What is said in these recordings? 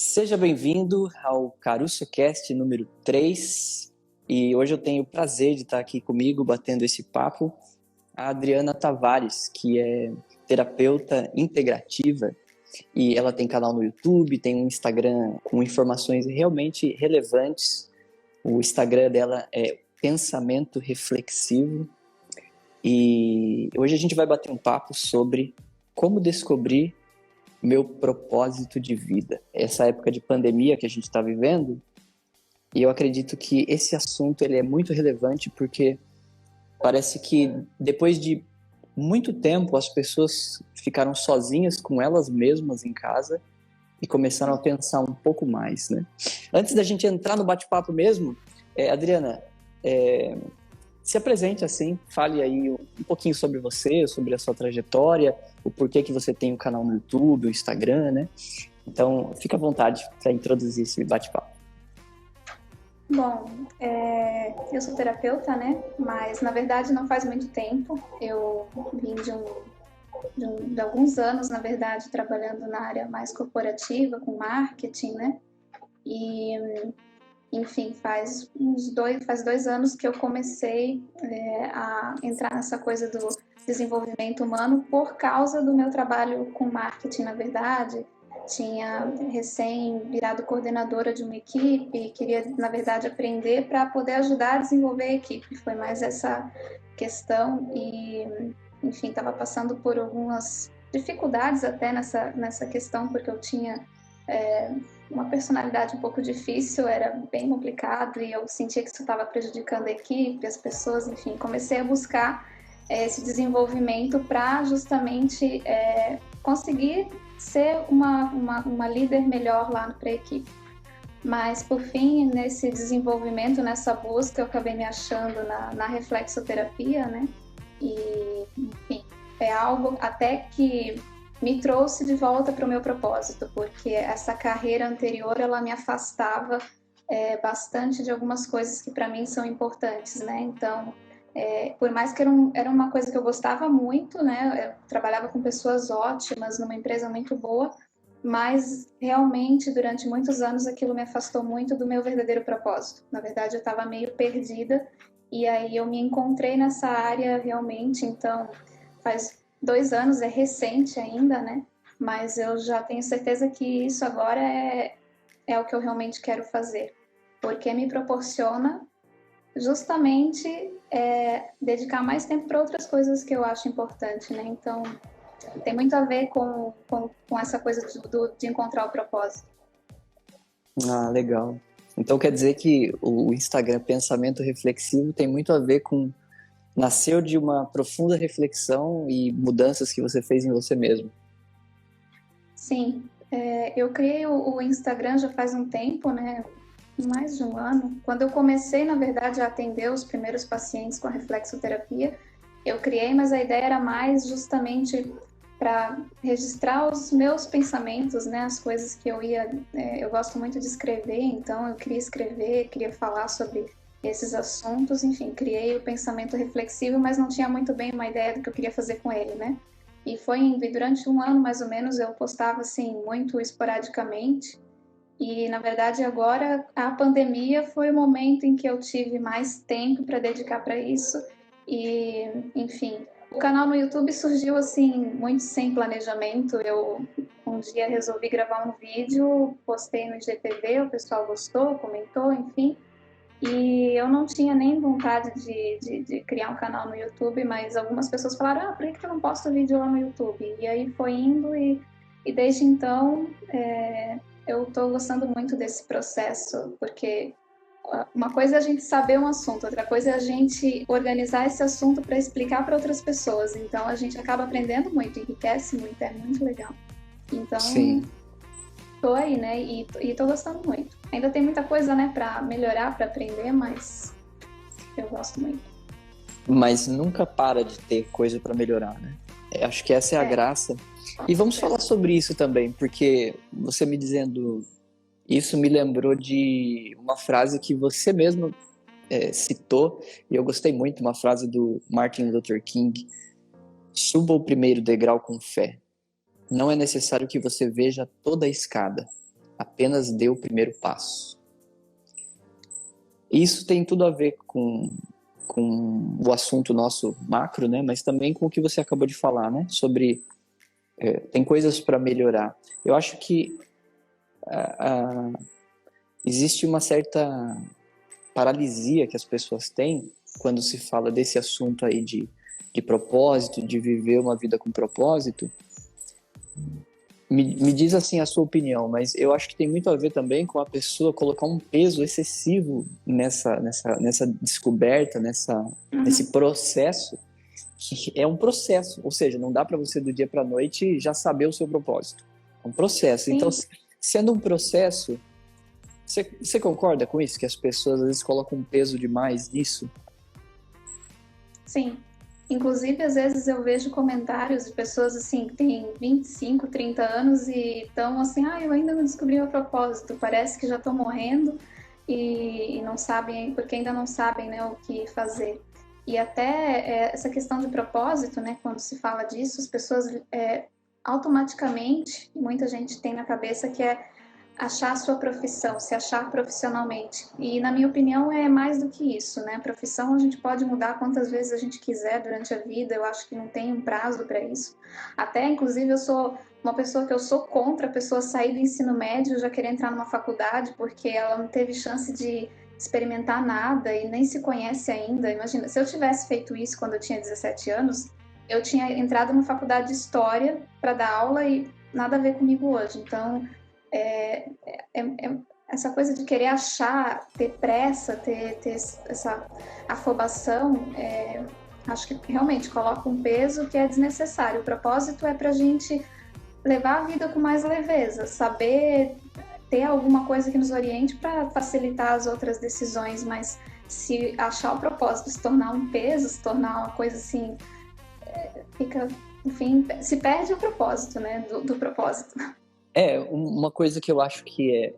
Seja bem-vindo ao CarusoCast número 3. E hoje eu tenho o prazer de estar aqui comigo, batendo esse papo, a Adriana Tavares, que é terapeuta integrativa, e ela tem canal no YouTube, tem um Instagram com informações realmente relevantes. O Instagram dela é Pensamento Reflexivo. E hoje a gente vai bater um papo sobre como descobrir meu propósito de vida. Essa época de pandemia que a gente está vivendo, e eu acredito que esse assunto ele é muito relevante porque parece que depois de muito tempo as pessoas ficaram sozinhas com elas mesmas em casa e começaram a pensar um pouco mais, né? Antes da gente entrar no bate-papo mesmo, Adriana, se apresente assim, fale aí um pouquinho sobre você, sobre a sua trajetória, o porquê que você tem um canal no YouTube, o Instagram, né? Então, fica à vontade para introduzir esse bate-papo. Bom, eu sou terapeuta, né? Mas, na verdade, não faz muito tempo. Eu vim de alguns anos, na verdade, trabalhando na área mais corporativa, com marketing, né? E, enfim, faz 2 anos que eu comecei a entrar nessa coisa do desenvolvimento humano por causa do meu trabalho com marketing, na verdade. Tinha recém virado coordenadora de uma equipe, queria, na verdade, aprender para poder ajudar a desenvolver a equipe. Foi mais essa questão e, enfim, estava passando por algumas dificuldades até nessa questão, porque eu tinha uma personalidade um pouco difícil, era bem complicado e eu sentia que isso estava prejudicando a equipe, as pessoas, enfim, comecei a buscar esse desenvolvimento para justamente conseguir ser uma líder melhor lá para a equipe. Mas, por fim, nesse desenvolvimento, nessa busca, eu acabei me achando na reflexoterapia, né? E, enfim, é algo até que me trouxe de volta para o meu propósito, porque essa carreira anterior, ela me afastava bastante de algumas coisas que para mim são importantes, né? Então, por mais que era uma coisa que eu gostava muito, né? Eu trabalhava com pessoas ótimas, numa empresa muito boa, mas realmente durante muitos anos aquilo me afastou muito do meu verdadeiro propósito. Na verdade, eu estava meio perdida e aí eu me encontrei nessa área realmente. Então, faz 2 anos, é recente ainda, né? Mas eu já tenho certeza que isso agora é o que eu realmente quero fazer, porque me proporciona justamente dedicar mais tempo para outras coisas que eu acho importante, né? Então, tem muito a ver com essa coisa de encontrar o propósito. Ah, legal. Então quer dizer que o Instagram Pensamento Reflexivo tem muito a ver com nasceu de uma profunda reflexão e mudanças que você fez em você mesmo. Sim, eu criei o Instagram já faz um tempo, né? Mais de um ano. Quando eu comecei, na verdade, a atender os primeiros pacientes com a reflexoterapia, eu criei, mas a ideia era mais justamente para registrar os meus pensamentos, né? As coisas que eu gosto muito de escrever, então eu queria escrever, queria falar sobre esses assuntos, enfim, criei o pensamento reflexivo, mas não tinha muito bem uma ideia do que eu queria fazer com ele, né? E foi indo, e durante um ano mais ou menos eu postava assim muito esporadicamente. E, na verdade, agora a pandemia foi o momento em que eu tive mais tempo para dedicar para isso. E, enfim, o canal no YouTube surgiu assim, muito sem planejamento. Eu um dia resolvi gravar um vídeo, postei no IGTV, o pessoal gostou, comentou, enfim. E eu não tinha nem vontade de criar um canal no YouTube, mas algumas pessoas falaram, por que eu não posto vídeo lá no YouTube? E aí foi indo e desde então eu estou gostando muito desse processo, porque uma coisa é a gente saber um assunto, outra coisa é a gente organizar esse assunto para explicar para outras pessoas. Então a gente acaba aprendendo muito, enriquece muito, é muito legal. Então, Sim. tô aí, né? E tô gostando muito. Ainda tem muita coisa, né, para melhorar, para aprender, mas eu gosto muito. Mas nunca para de ter coisa para melhorar, né? Acho que essa é a graça. E vamos falar sobre isso também, porque você me dizendo isso me lembrou de uma frase que você mesmo citou, e eu gostei muito, uma frase do Martin Luther King: suba o primeiro degrau com fé. Não é necessário que você veja toda a escada. apenas dê o primeiro passo. Isso tem tudo a ver com o assunto nosso macro, né? Mas também com o que você acabou de falar, né? Sobre tem coisas para melhorar. Eu acho que existe uma certa paralisia que as pessoas têm quando se fala desse assunto aí de propósito, de viver uma vida com propósito. Me diz assim a sua opinião, mas eu acho que tem muito a ver também com a pessoa colocar um peso excessivo nessa descoberta, nesse processo, que é um processo, ou seja, não dá para você do dia para a noite já saber o seu propósito. É um processo. Sim. Então, sendo um processo, você concorda com isso? Que as pessoas às vezes colocam um peso demais nisso? Sim. Inclusive, às vezes eu vejo comentários de pessoas assim que têm 25, 30 anos e estão assim, eu ainda não descobri o propósito, parece que já estão morrendo e não sabem, porque ainda não sabem, né, o que fazer. E até essa questão de propósito, né, quando se fala disso, as pessoas automaticamente, muita gente tem na cabeça que é achar a sua profissão, se achar profissionalmente. E, na minha opinião, é mais do que isso, né? A profissão a gente pode mudar quantas vezes a gente quiser durante a vida, eu acho que não tem um prazo para isso. Até, inclusive, eu sou uma pessoa que eu sou contra a pessoa sair do ensino médio já querer entrar numa faculdade porque ela não teve chance de experimentar nada e nem se conhece ainda. Imagina, se eu tivesse feito isso quando eu tinha 17 anos, eu tinha entrado numa faculdade de História para dar aula e nada a ver comigo hoje. Então, essa coisa de querer achar, ter pressa, ter essa afobação, acho que realmente coloca um peso que é desnecessário. O propósito é para a gente levar a vida com mais leveza, saber ter alguma coisa que nos oriente para facilitar as outras decisões, mas se achar o propósito se tornar um peso, se tornar uma coisa assim, fica, enfim, se perde o propósito, né, do propósito. Uma coisa que eu acho que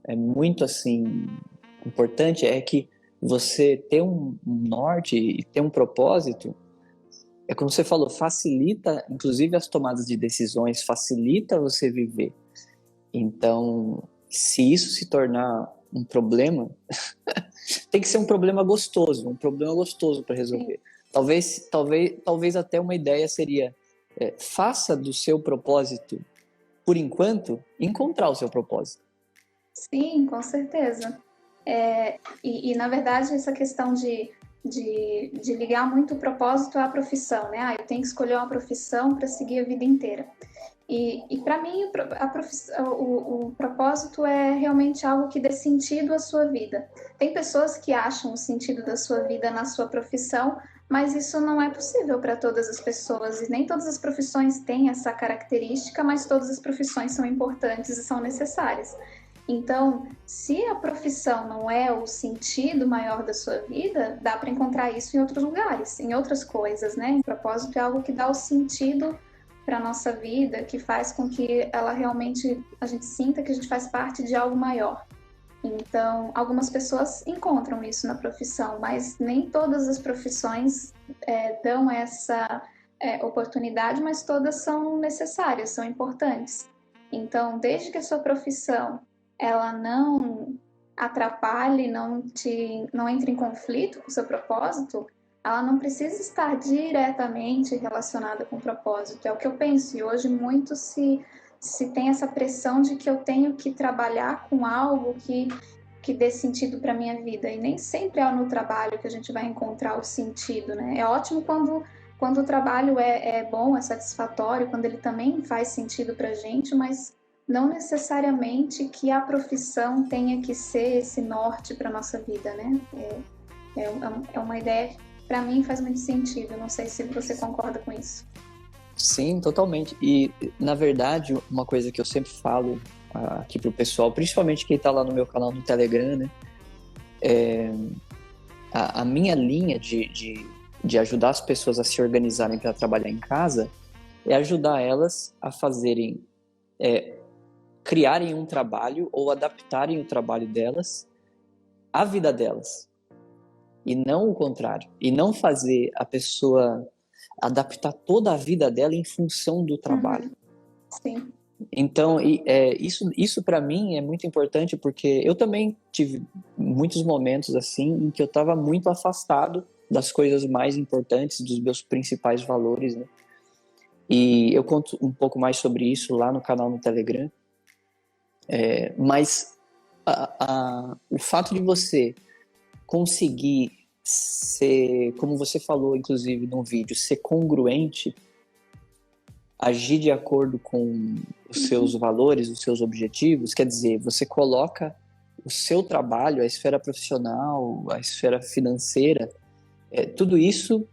é muito, assim, importante é que você ter um norte e ter um propósito, como você falou, facilita, inclusive, as tomadas de decisões, facilita você viver. Então, se isso se tornar um problema, tem que ser um problema gostoso para resolver. Talvez até uma ideia seria, faça do seu propósito, por enquanto, encontrar o seu propósito. Sim, com certeza. Na verdade, essa questão de ligar muito o propósito à profissão, né? Eu tenho que escolher uma profissão para seguir a vida inteira. E para mim, o propósito é realmente algo que dê sentido à sua vida. Tem pessoas que acham o sentido da sua vida na sua profissão, mas isso não é possível para todas as pessoas. E nem todas as profissões têm essa característica, mas todas as profissões são importantes e são necessárias. Então, se a profissão não é o sentido maior da sua vida, dá para encontrar isso em outros lugares, em outras coisas, né? O propósito é algo que dá o sentido para a nossa vida, que faz com que ela realmente, a gente sinta que a gente faz parte de algo maior. Então, algumas pessoas encontram isso na profissão, mas nem todas as profissões dão essa oportunidade, mas todas são necessárias, são importantes. Então, desde que a sua profissão ela não atrapalhe, não entre em conflito com o seu propósito, ela não precisa estar diretamente relacionada com o propósito. É o que eu penso. E hoje muito se tem essa pressão de que eu tenho que trabalhar com algo que dê sentido para a minha vida. E nem sempre é no trabalho que a gente vai encontrar o sentido, né? É ótimo quando o trabalho é bom, é satisfatório, quando ele também faz sentido para a gente, mas não necessariamente que a profissão tenha que ser esse norte para a nossa vida, né? É uma ideia que, para mim, faz muito sentido. Não sei se você concorda com isso. Sim, totalmente. E, na verdade, uma coisa que eu sempre falo aqui pro pessoal, principalmente quem tá lá no meu canal no Telegram, né? A minha linha de ajudar as pessoas a se organizarem para trabalhar em casa é ajudar elas a fazerem... criarem um trabalho ou adaptarem o trabalho delas à vida delas. E não o contrário. E não fazer a pessoa adaptar toda a vida dela em função do trabalho. Sim. Então, isso para mim é muito importante porque eu também tive muitos momentos assim em que eu estava muito afastado das coisas mais importantes, dos meus principais valores, né? E eu conto um pouco mais sobre isso lá no canal no Telegram. Mas o fato de você conseguir ser, como você falou, inclusive, num vídeo, ser congruente, agir de acordo com os seus valores, os seus objetivos, quer dizer, você coloca o seu trabalho, a esfera profissional, a esfera financeira, tudo isso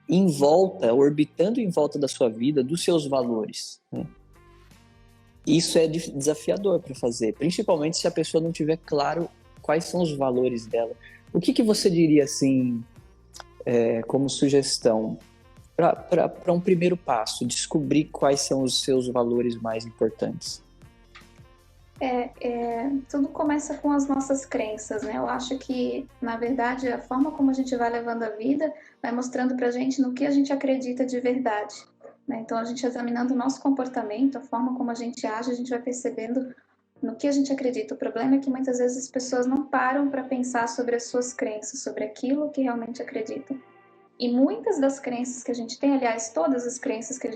em volta, orbitando em volta da sua vida, dos seus valores, né? Isso é desafiador para fazer, principalmente se a pessoa não tiver claro quais são os valores dela. O que você diria, assim, como sugestão para um primeiro passo, descobrir quais são os seus valores mais importantes? Tudo começa com as nossas crenças, né? Eu acho que, na verdade, a forma como a gente vai levando a vida vai mostrando pra gente no que a gente acredita de verdade, né? Então, a gente examinando o nosso comportamento, a forma como a gente age, a gente vai percebendo no que a gente acredita. O problema é que muitas vezes as pessoas não param para pensar sobre as suas crenças, sobre aquilo que realmente acreditam. E muitas das crenças que a gente tem, aliás, todas as crenças que a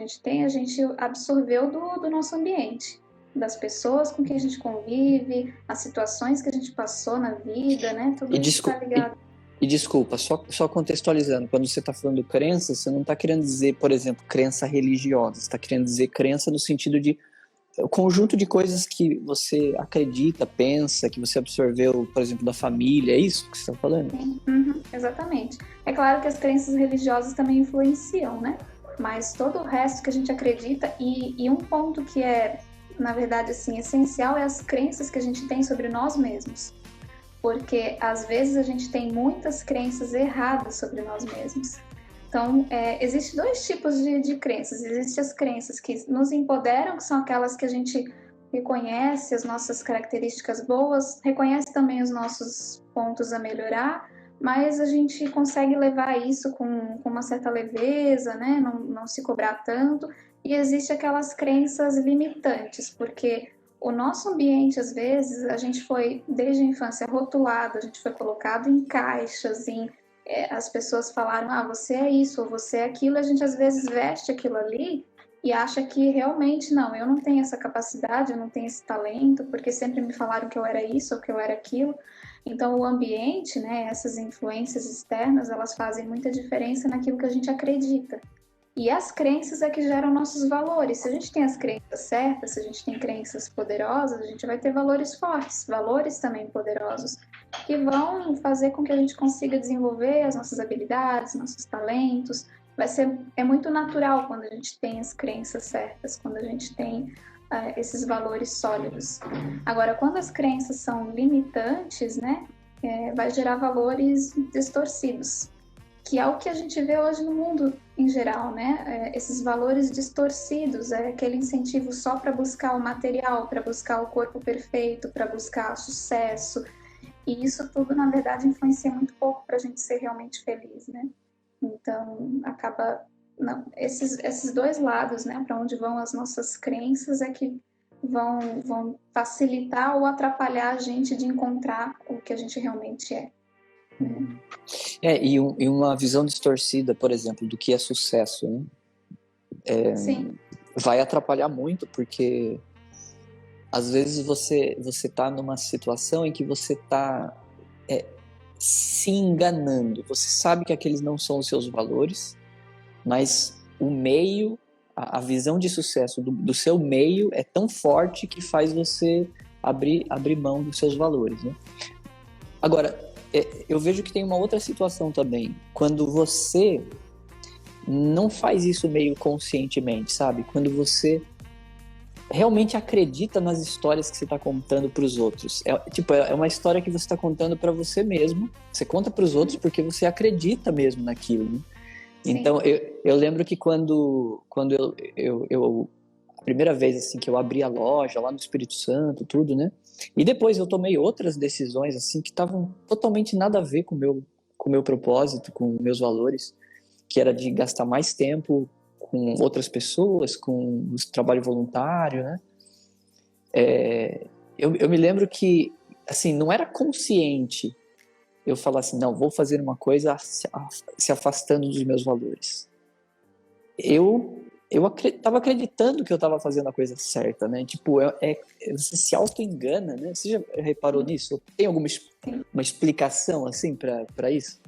gente absorveu do nosso ambiente, das pessoas com quem a gente convive, as situações que a gente passou na vida, né? Tudo isso está ligado. E desculpa, só contextualizando, quando você está falando crença, você não está querendo dizer, por exemplo, crença religiosa, você está querendo dizer crença no sentido de o conjunto de coisas que você acredita, pensa, que você absorveu, por exemplo, da família, é isso que você está falando? Uhum, exatamente. É claro que as crenças religiosas também influenciam, né? Mas todo o resto que a gente acredita, e um ponto que é, na verdade, assim, essencial é as crenças que a gente tem sobre nós mesmos. Porque às vezes a gente tem muitas crenças erradas sobre nós mesmos. Então, existem dois tipos de crenças. Existem as crenças que nos empoderam, que são aquelas que a gente reconhece as nossas características boas, reconhece também os nossos pontos a melhorar, mas a gente consegue levar isso com uma certa leveza, né? Não se cobrar tanto. E existe aquelas crenças limitantes, porque o nosso ambiente, às vezes, a gente foi, desde a infância, rotulado, a gente foi colocado em caixas, as pessoas falaram, você é isso, ou você é aquilo, a gente às vezes veste aquilo ali e acha que realmente, não, eu não tenho essa capacidade, eu não tenho esse talento, porque sempre me falaram que eu era isso ou que eu era aquilo. Então, o ambiente, né, essas influências externas, elas fazem muita diferença naquilo que a gente acredita. E as crenças é que geram nossos valores. Se a gente tem as crenças certas, se a gente tem crenças poderosas, a gente vai ter valores fortes, valores também poderosos, que vão fazer com que a gente consiga desenvolver as nossas habilidades, nossos talentos. É muito natural quando a gente tem as crenças certas, quando a gente tem esses valores sólidos. Agora, quando as crenças são limitantes, né, vai gerar valores distorcidos, que é o que a gente vê hoje no mundo em geral, né? Esses valores distorcidos, aquele incentivo só para buscar o material, para buscar o corpo perfeito, para buscar sucesso. E isso tudo, na verdade, influencia muito pouco para a gente ser realmente feliz, né? Então, acaba... Não, esses dois lados, né? Para onde vão as nossas crenças é que vão facilitar ou atrapalhar a gente de encontrar o que a gente realmente é. E uma visão distorcida, por exemplo, do que é sucesso, né? Sim. Vai atrapalhar muito, porque às vezes você tá numa situação em que você tá se enganando. Você sabe que aqueles não são os seus valores, mas o meio, a visão de sucesso do seu meio é tão forte que faz você abrir mão dos seus valores, né? Agora, eu vejo que tem uma outra situação também. Quando você não faz isso meio conscientemente, sabe? Quando você realmente acredita nas histórias que você está contando para os outros. É uma história que você está contando para você mesmo. Você conta para os outros porque você acredita mesmo naquilo, né? Então, eu lembro que quando eu a primeira vez assim que eu abri a loja lá no Espírito Santo, tudo, né? E depois eu tomei outras decisões assim que estavam totalmente nada a ver com o meu propósito, com meus valores, que era de gastar mais tempo com outras pessoas, com o trabalho voluntário, né? Eu me lembro que, assim, não era consciente eu falar assim, não, vou fazer uma coisa se afastando dos meus valores. Eu estava acreditando que eu estava fazendo a coisa certa, né? Tipo, você se auto-engana, né? Você já reparou nisso? Tem alguma uma explicação, assim, para isso?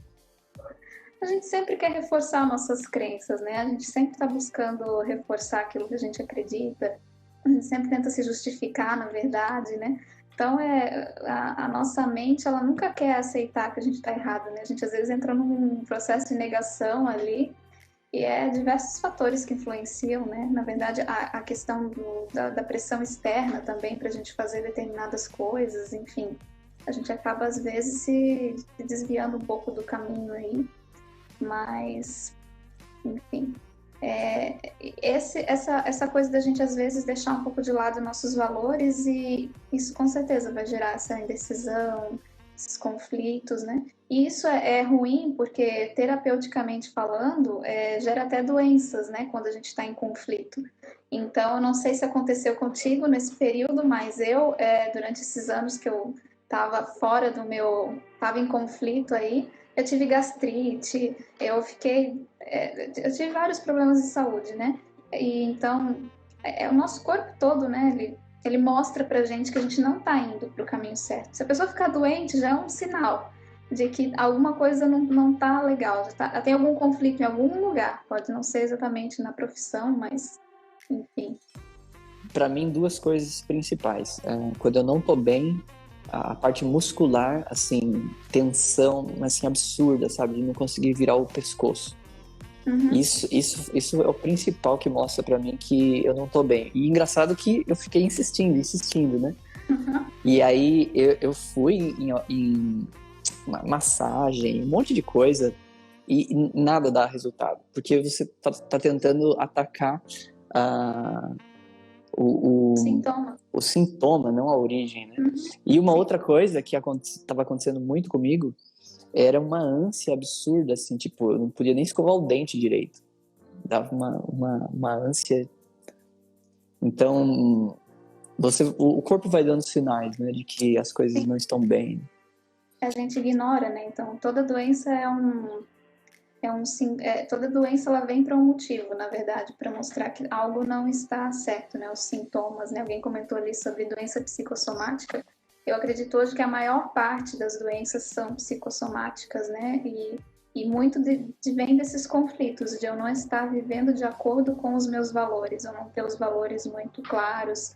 A gente sempre quer reforçar nossas crenças, né? A gente sempre está buscando reforçar aquilo que a gente acredita. A gente sempre tenta se justificar, na verdade, né? Então, a nossa mente, ela nunca quer aceitar que a gente está errado, né? A gente, às vezes, entra num processo de negação ali, e diversos fatores que influenciam, né? Na verdade, a questão da pressão externa também para a gente fazer determinadas coisas, enfim. A gente acaba, às vezes, se desviando um pouco do caminho aí, mas, enfim. Essa coisa da gente, às vezes, deixar um pouco de lado nossos valores, e isso com certeza vai gerar essa indecisão, esses conflitos, né? E isso é ruim porque, terapeuticamente falando, gera até doenças, né? Quando a gente está em conflito. Então, eu não sei se aconteceu contigo nesse período, mas eu, durante esses anos que eu estava fora estava em conflito aí, eu tive gastrite, eu tive vários problemas de saúde, né? E então, o nosso corpo todo, né? Ele mostra pra gente que a gente não tá indo pro caminho certo. Se a pessoa ficar doente, já é um sinal de que alguma coisa não tá legal, tem algum conflito em algum lugar. Pode não ser exatamente na profissão, mas, enfim. Para mim, duas coisas principais. Quando eu não tô bem, a parte muscular, assim, tensão, assim, absurda, sabe? De não conseguir virar o pescoço. Uhum. Isso é o principal que mostra pra mim que eu não tô bem. E engraçado que eu fiquei insistindo, né? Uhum. E aí eu fui em massagem, um monte de coisa, e nada dá resultado. Porque você tá tentando atacar o, Sintoma. o sintoma, não a origem, né? Uhum. E uma outra coisa que estava acontecendo muito comigo era uma ânsia absurda, assim, tipo, eu não podia nem escovar o dente direito. Dava uma ânsia. Então, o corpo vai dando sinais, né, de que as coisas não estão bem. A gente ignora, né? Então, toda doença toda doença ela vem para um motivo, na verdade, para mostrar que algo não está certo, né? Os sintomas, né? Alguém comentou ali sobre doença psicossomática. Eu acredito hoje que a maior parte das doenças são psicossomáticas, né? E muito vem desses conflitos, de eu não estar vivendo de acordo com os meus valores, eu não ter os valores muito claros,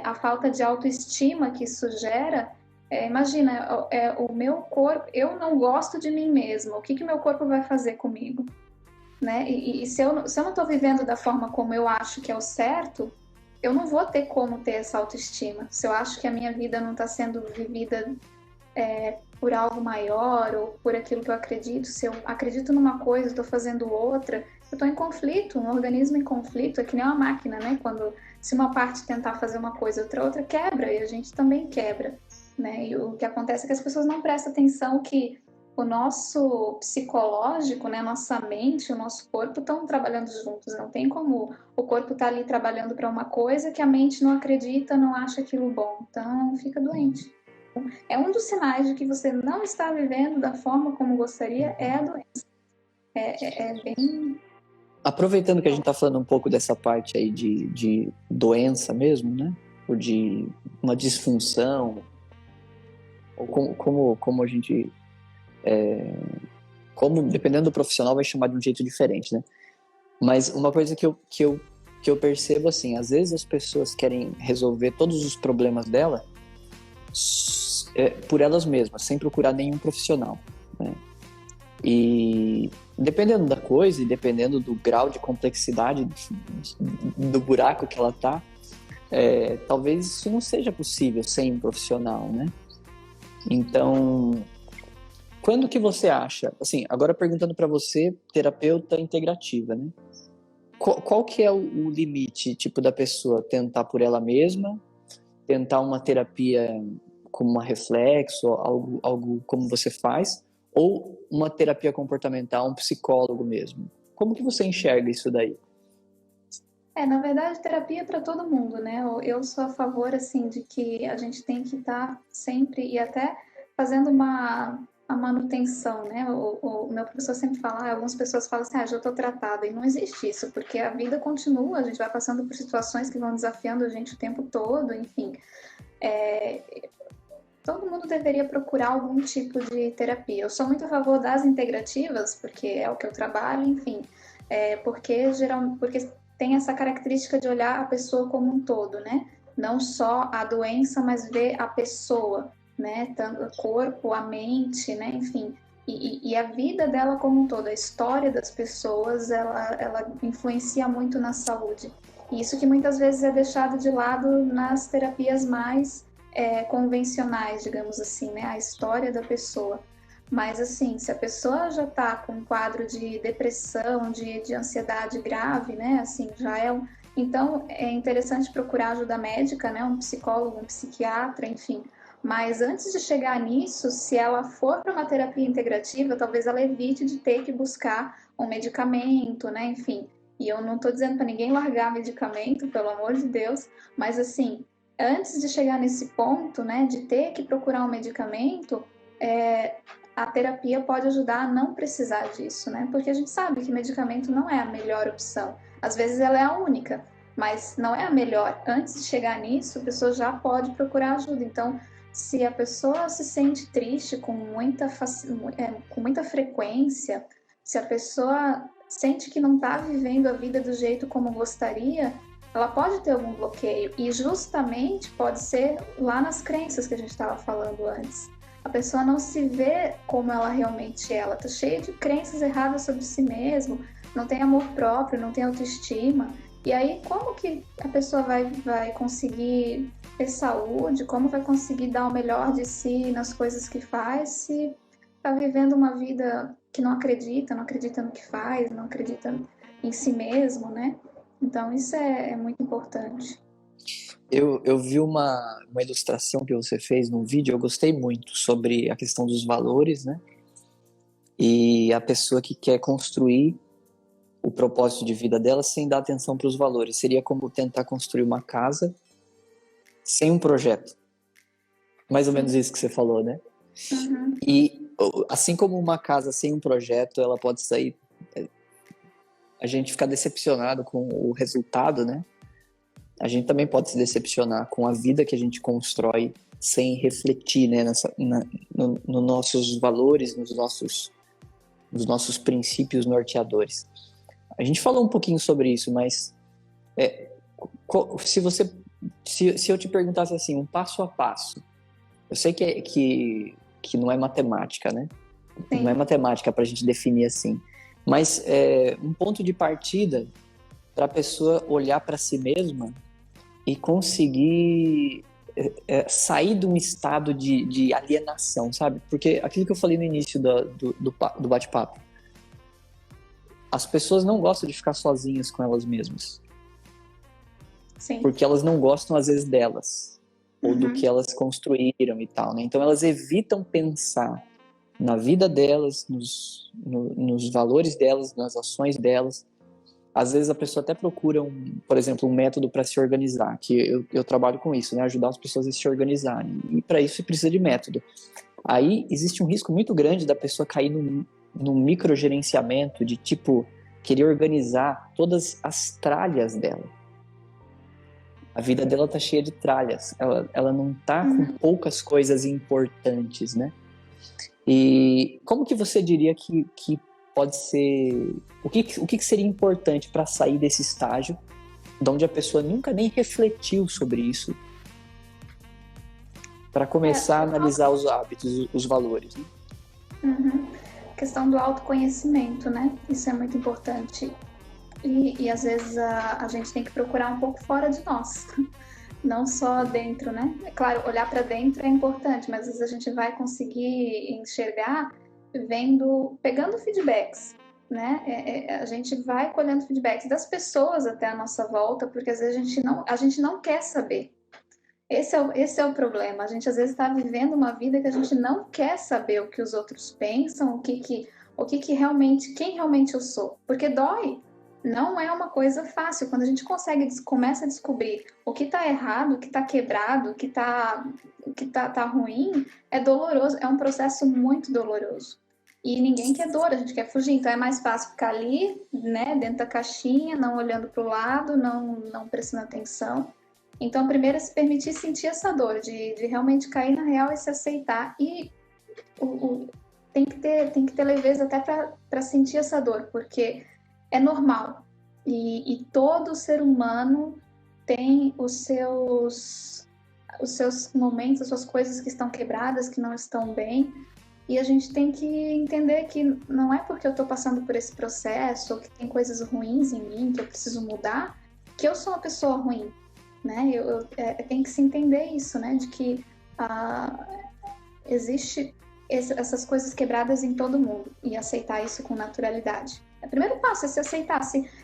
a falta de autoestima que isso gera. Imagina, o meu corpo, eu não gosto de mim mesma, o que meu corpo vai fazer comigo? Né? E se eu não estou vivendo da forma como eu acho que é o certo, eu não vou ter como ter essa autoestima. Se eu acho que a minha vida não está sendo vivida por algo maior ou por aquilo que eu acredito, se eu acredito numa coisa, estou fazendo outra, eu estou em conflito. Um organismo em conflito é que nem uma máquina, né? Se uma parte tentar fazer uma coisa, outra quebra, e a gente também quebra. Né? E o que acontece é que as pessoas não prestam atenção que o nosso psicológico, né, nossa mente, o nosso corpo estão trabalhando juntos. Não tem como o corpo estar ali trabalhando para uma coisa que a mente não acredita, não acha aquilo bom. Então, fica doente. É um dos sinais de que você não está vivendo da forma como gostaria, é a doença. É bem... Aproveitando que a gente está falando um pouco dessa parte aí de doença mesmo, né? Ou de uma disfunção, ou como a gente... como, dependendo do profissional, vai chamar de um jeito diferente, né? Mas uma coisa que eu percebo, assim, às vezes as pessoas querem resolver todos os problemas dela por elas mesmas, sem procurar nenhum profissional, né? E dependendo da coisa e dependendo do grau de complexidade do buraco que ela tá, talvez isso não seja possível sem um profissional, né? Então, quando que você acha, assim, agora perguntando para você, terapeuta integrativa, né? Qual que é o limite, tipo, da pessoa tentar por ela mesma, tentar uma terapia como uma reflexo, algo como você faz, ou uma terapia comportamental, um psicólogo mesmo? Como que você enxerga isso daí? Na verdade, terapia é para todo mundo, né? Eu sou a favor, assim, de que a gente tem que estar sempre e até fazendo a manutenção, né? O meu professor sempre fala, algumas pessoas falam assim, já estou tratada, e não existe isso, porque a vida continua, a gente vai passando por situações que vão desafiando a gente o tempo todo, enfim. Todo mundo deveria procurar algum tipo de terapia. Eu sou muito a favor das integrativas, porque é o que eu trabalho, enfim, porque tem essa característica de olhar a pessoa como um todo, né? Não só a doença, mas ver a pessoa, né? Tanto o corpo, a mente, né? Enfim, e a vida dela como um todo, a história das pessoas, ela influencia muito na saúde. E isso que muitas vezes é deixado de lado nas terapias mais convencionais, digamos assim, né? A história da pessoa. Mas, assim, se a pessoa já está com um quadro de depressão, de ansiedade grave, né? Assim, já é um... Então, é interessante procurar ajuda médica, né? Um psicólogo, um psiquiatra, enfim. Mas antes de chegar nisso, se ela for para uma terapia integrativa, talvez ela evite de ter que buscar um medicamento, né? Enfim. E eu não estou dizendo para ninguém largar medicamento, pelo amor de Deus, mas assim, antes de chegar nesse ponto, né, de ter que procurar um medicamento, a terapia pode ajudar a não precisar disso, né? Porque a gente sabe que medicamento não é a melhor opção. Às vezes ela é a única, mas não é a melhor. Antes de chegar nisso, a pessoa já pode procurar ajuda. Então, se a pessoa se sente triste com muita frequência, se a pessoa sente que não está vivendo a vida do jeito como gostaria, ela pode ter algum bloqueio. E justamente pode ser lá nas crenças que a gente estava falando antes. A pessoa não se vê como ela realmente é. Ela está cheia de crenças erradas sobre si mesma, não tem amor próprio, não tem autoestima. E aí, como que a pessoa vai conseguir ter saúde? Como vai conseguir dar o melhor de si nas coisas que faz se está vivendo uma vida que não acredita no que faz, não acredita em si mesmo, né? Então, isso é muito importante. Eu vi uma ilustração que você fez num vídeo, eu gostei muito, sobre a questão dos valores, né? E a pessoa que quer construir o propósito de vida dela sem dar atenção para os valores. Seria como tentar construir uma casa sem um projeto. Mais ou menos isso que você falou, né? Uhum. E assim como uma casa sem um projeto, ela pode sair... A gente ficar decepcionado com o resultado, né? A gente também pode se decepcionar com a vida que a gente constrói sem refletir, né, nos nossos valores, nos nossos princípios norteadores. A gente falou um pouquinho sobre isso, mas se eu te perguntasse assim, um passo a passo, eu sei que não é matemática, né? Sim. Não é matemática para a gente definir assim, mas um ponto de partida para a pessoa olhar para si mesma e conseguir sair de um estado de alienação, sabe? Porque aquilo que eu falei no início do bate-papo, as pessoas não gostam de ficar sozinhas com elas mesmas. Sim. Porque elas não gostam, às vezes, delas, ou do que elas construíram e tal, né? Então elas evitam pensar na vida delas, nos valores delas, nas ações delas. Às vezes a pessoa até procura, por exemplo, um método para se organizar, que eu trabalho com isso, né? Ajudar as pessoas a se organizarem. E para isso precisa de método. Aí existe um risco muito grande da pessoa cair num microgerenciamento de, tipo, querer organizar todas as tralhas dela. A vida dela tá cheia de tralhas. Ela não tá com poucas coisas importantes, né? E como que você diria que pode ser... O que seria importante para sair desse estágio, de onde a pessoa nunca nem refletiu sobre isso, para começar a analisar os hábitos, os valores? Né? A questão do autoconhecimento, né? Isso é muito importante. E às vezes a gente tem que procurar um pouco fora de nós, não só dentro, né? É claro, olhar para dentro é importante, mas às vezes a gente vai conseguir enxergar pegando feedbacks, né? A gente vai colhendo feedbacks das pessoas até a nossa volta, porque às vezes a gente não quer saber. Esse é o problema. A gente às vezes está vivendo uma vida que a gente não quer saber o que os outros pensam, o que realmente, quem realmente eu sou, porque dói. não é uma coisa fácil. Quando a gente começa a descobrir o que está errado, o que está quebrado, o que tá ruim, é doloroso, é um processo muito doloroso. E ninguém quer dor, a gente quer fugir. Então é mais fácil ficar ali, né, dentro da caixinha, não olhando para o lado, não prestando atenção. Então, primeiro é se permitir sentir essa dor, de realmente cair na real e se aceitar. E tem que ter leveza até para sentir essa dor, porque é normal. E todo ser humano tem os seus momentos, as suas coisas que estão quebradas, que não estão bem. E a gente tem que entender que não é porque eu estou passando por esse processo, ou que tem coisas ruins em mim, que eu preciso mudar, que eu sou uma pessoa ruim, né? Tem que se entender isso, né? De que existe essas coisas quebradas em todo mundo e aceitar isso com naturalidade. O primeiro passo é se aceitar.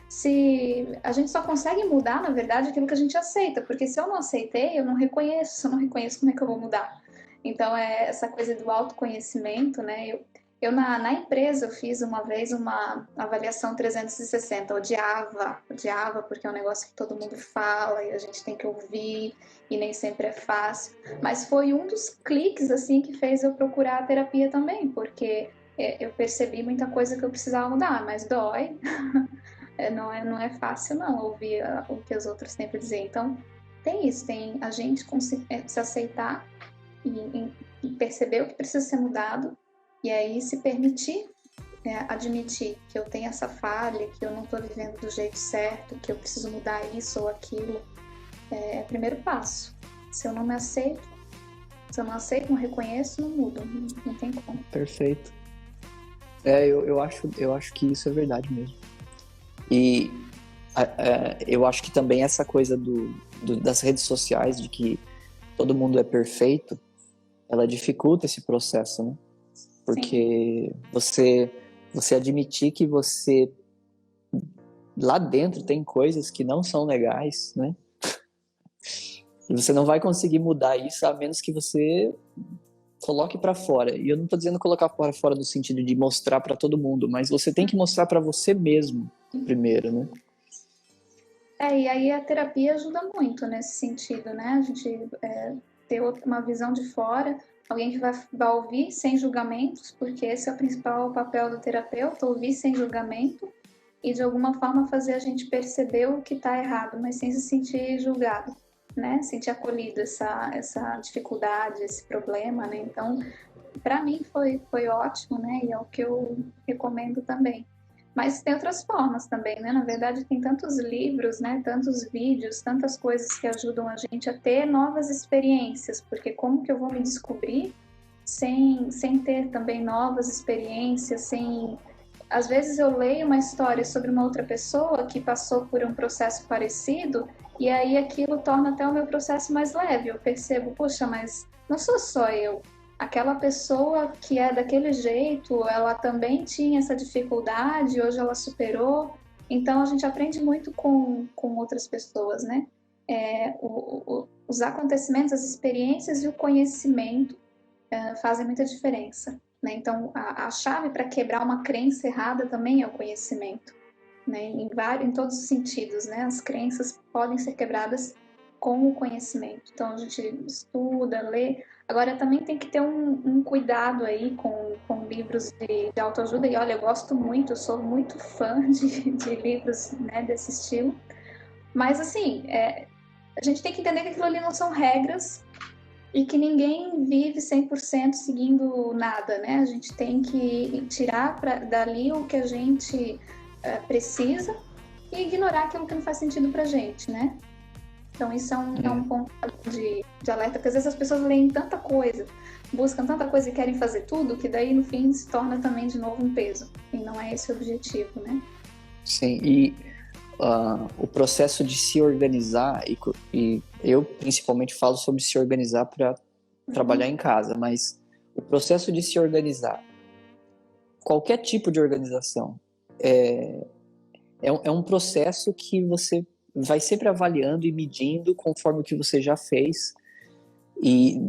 Se a gente só consegue mudar, na verdade, aquilo que a gente aceita, porque se eu não aceitei, eu não reconheço. Se eu não reconheço, como é que eu vou mudar? Então, é essa coisa do autoconhecimento, né? Eu na empresa, eu fiz uma vez uma avaliação 360, odiava, porque é um negócio que todo mundo fala e a gente tem que ouvir e nem sempre é fácil. Mas foi um dos cliques, assim, que fez eu procurar a terapia também, porque eu percebi muita coisa que eu precisava mudar, mas dói. Não é fácil, não, ouvir o que os outros têm para dizer. Então, tem isso, tem a gente se aceitar e perceber o que precisa ser mudado, e aí se permitir admitir que eu tenho essa falha, que eu não estou vivendo do jeito certo, que eu preciso mudar isso ou aquilo, é o primeiro passo. Se eu não me aceito, não reconheço, não mudo, não tem como. Perfeito. Eu acho que isso é verdade mesmo. E eu acho que também essa coisa das redes sociais, de que todo mundo é perfeito, ela dificulta esse processo, né? Porque você admitir que você lá dentro tem coisas que não são legais, né? E você não vai conseguir mudar isso a menos que você coloque para fora. E eu não tô dizendo colocar para fora no sentido de mostrar para todo mundo, mas você tem que mostrar para você mesmo primeiro, né? E aí a terapia ajuda muito nesse sentido, né? A gente ter uma visão de fora, alguém que vai ouvir sem julgamentos, porque esse é o principal papel do terapeuta, ouvir sem julgamento e de alguma forma fazer a gente perceber o que está errado, mas sem se sentir julgado, né? Sentir acolhido essa dificuldade, esse problema, né? Então, para mim foi ótimo, né? E é o que eu recomendo também. Mas tem outras formas também, né? Na verdade, tem tantos livros, né? Tantos vídeos, tantas coisas que ajudam a gente a ter novas experiências, porque como que eu vou me descobrir sem ter também novas experiências, sem... Às vezes eu leio uma história sobre uma outra pessoa que passou por um processo parecido e aí aquilo torna até o meu processo mais leve. Eu percebo, poxa, mas não sou só eu. Aquela pessoa que é daquele jeito, ela também tinha essa dificuldade, hoje ela superou. Então a gente aprende muito com outras pessoas, né? Os acontecimentos, as experiências e o conhecimento fazem muita diferença, né? Então a chave para quebrar uma crença errada também é o conhecimento, né? Em todos os sentidos, né? As crenças podem ser quebradas com o conhecimento. Então a gente estuda, lê. Agora também tem que ter um cuidado aí com livros de autoajuda. E olha, eu gosto muito, eu sou muito fã de livros, né, desse estilo. Mas assim, a gente tem que entender que aquilo ali não são regras e que ninguém vive 100% seguindo nada, né? A gente tem que tirar dali o que a gente precisa e ignorar aquilo que não faz sentido pra gente, né? Então isso é um ponto de alerta, porque às vezes as pessoas leem tanta coisa, buscam tanta coisa e querem fazer tudo, que daí no fim se torna também de novo um peso. E não é esse o objetivo, né? Sim, e o processo de se organizar, e eu principalmente falo sobre se organizar para trabalhar em casa, mas o processo de se organizar, qualquer tipo de organização, é um processo que você vai sempre avaliando e medindo conforme o que você já fez. E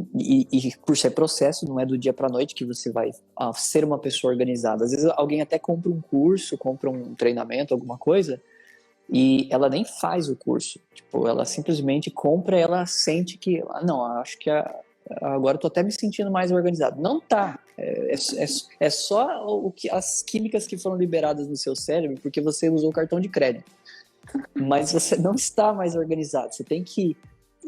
por ser processo, não é do dia para a noite que você vai ser uma pessoa organizada. Às vezes alguém até compra um curso, compra um treinamento, alguma coisa, E ela nem faz o curso. Tipo, ela simplesmente compra, ela sente que, não, acho que agora eu tô até me sentindo mais organizado. Não tá. É só as químicas que foram liberadas no seu cérebro porque você usou o cartão de crédito. Mas você não está mais organizado. Você tem que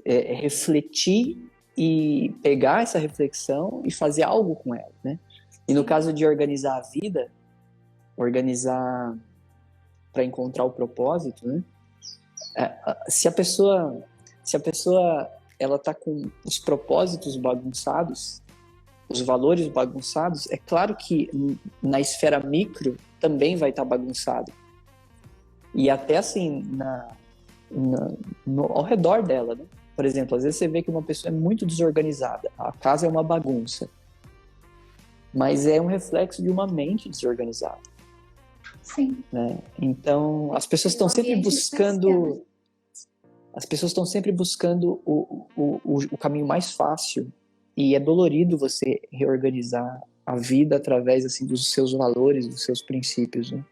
refletir e pegar essa reflexão e fazer algo com ela, né? E no caso de organizar a vida, organizar para encontrar o propósito, né? Se a pessoa ela tá com os propósitos bagunçados, os valores bagunçados, é claro que na esfera micro também vai estar bagunçado. E até assim, ao redor dela, né? Por exemplo, às vezes você vê que uma pessoa é muito desorganizada, a casa é uma bagunça, mas é um reflexo de uma mente desorganizada. Sim. Né? Então, as pessoas estão sempre buscando... As pessoas estão sempre buscando o caminho mais fácil, e é dolorido você reorganizar a vida através assim, dos seus valores, dos seus princípios. Né?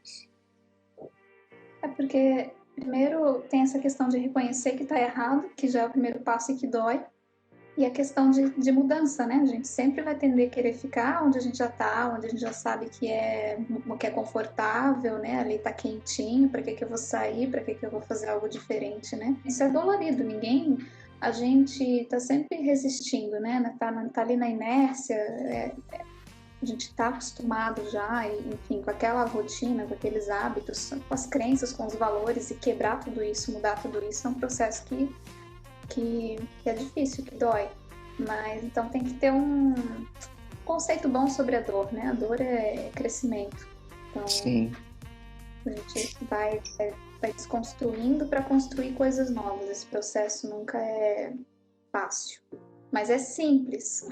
É porque, primeiro, tem essa questão de reconhecer que está errado, que já é o primeiro passo e que dói. E a questão de mudança, né? A gente sempre vai tender a querer ficar onde a gente já está, onde a gente já sabe que é confortável, né? Ali tá quentinho, para que eu vou sair, para que eu vou fazer algo diferente, né? Isso é dolorido, a gente tá sempre resistindo, né? Tá ali na inércia, a gente está acostumado já, enfim, com aquela rotina, com aqueles hábitos, com as crenças, com os valores, e quebrar tudo isso, mudar tudo isso, é um processo que é difícil, que dói. Mas então tem que ter um conceito bom sobre a dor, né? A dor é crescimento. Então, sim. A gente vai desconstruindo para construir coisas novas. Esse processo nunca é fácil. Mas é simples.